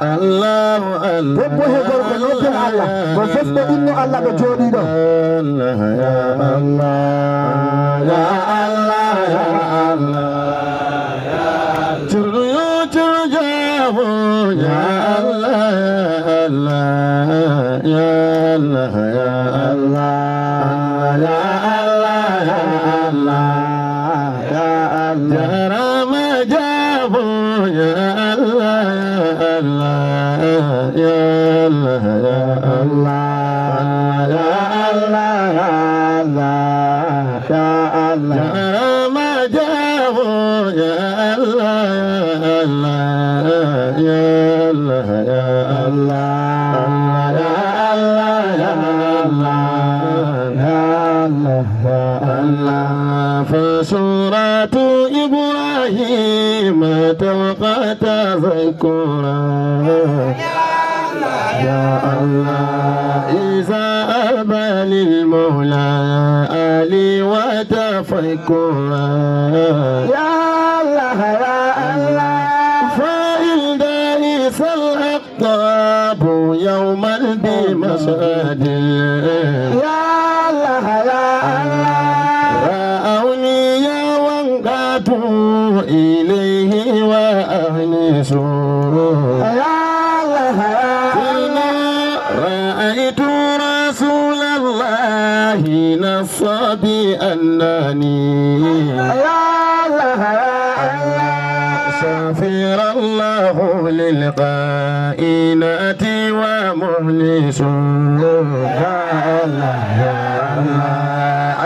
Allah debbo he gorko nodden Allah ko fefɓe inno Allah ɓe jooɗiɗo Allah ya Allah ya Allah ya Allah Churyo churjabo ya Allah ya Allah ya Allah ya Allah ya Allah ya Allah Jarama jabo ya Allah ya Allah ya Allah ya Allah ya Allah ya Allah Jarama jabo ya Allah ya Allah ya Allah ya Allah ya Allah ya Allah فسورة إبراهيم تلقى تذكرا يا الله إذا أبى للمولى آلي وتفكرا يا الله يا الله فإن دائس الأقطاب يوما بمشهد يا الله يا الله رأوني يا وانقاتوا إليه وأهنسوا يا الله رأيت رسول الله نص بأنني يا الله شافر الله للقائنات ومهلس يا الله يا الله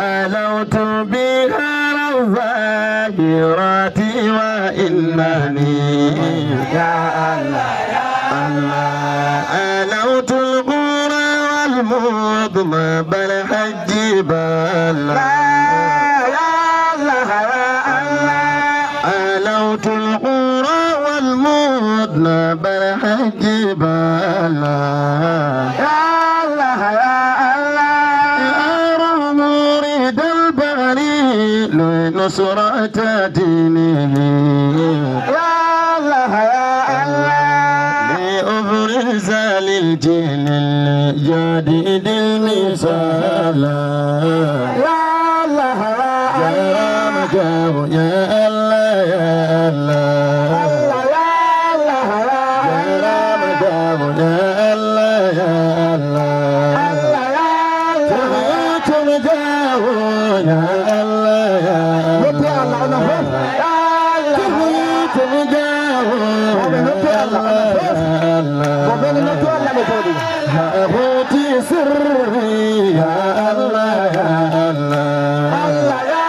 علوت بها الظاهرات وإنني يا الله يا الله علوت القرى والمضمى بل حج بلا يا الله يا الله علوت القرى والمضمى بل حج بلا يا الله يا الله يا مريد البريء لنصرة دينه يا الله يا الله لأبرز للجيل الجديد المثال يا الله يا مجاب يا الله يا الله يا الله يا مجاب يا الله يا الله تمجاب يا الله يا هابوتي سري يا الله يا الله يا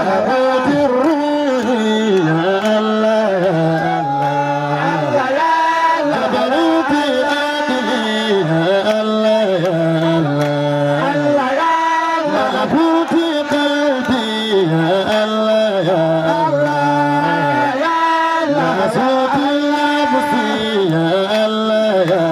هابوتي الروحي يا الله يا الله هابوتي أدلي يا الله يا الله هابوتي قلبي يا الله يا الله صوتي نفسي يا الله يا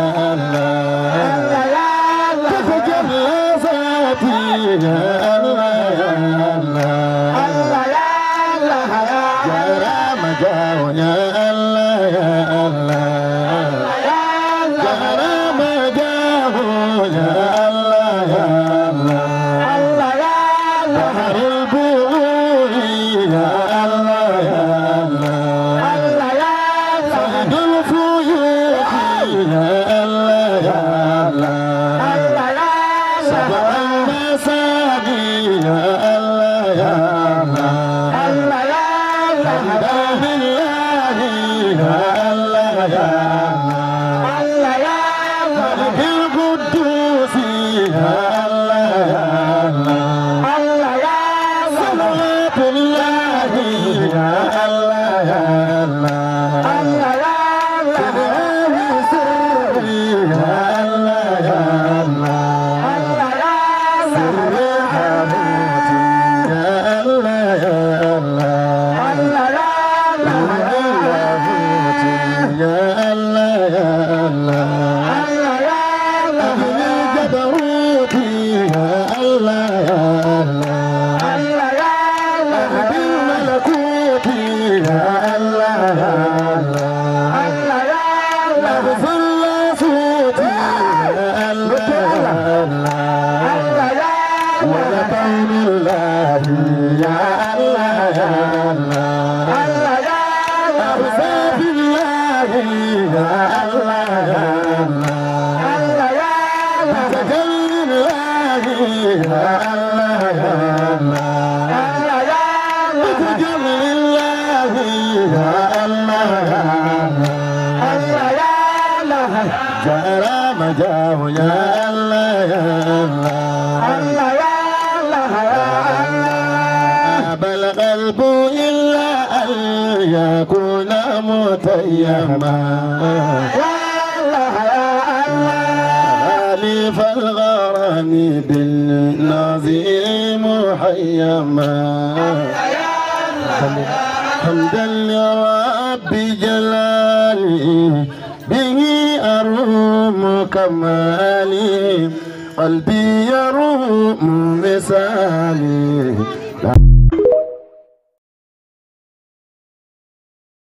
Allah ya Allah جرى مجاه يا الله يا الله Allah ya Allah ya Allah أبى القلب إلا أن يكون متيما ya Allah ya Allah ألف الغرام بالنظير محيما حمدا لرب جلالي به أروم كمالي قلبي يروم مثالي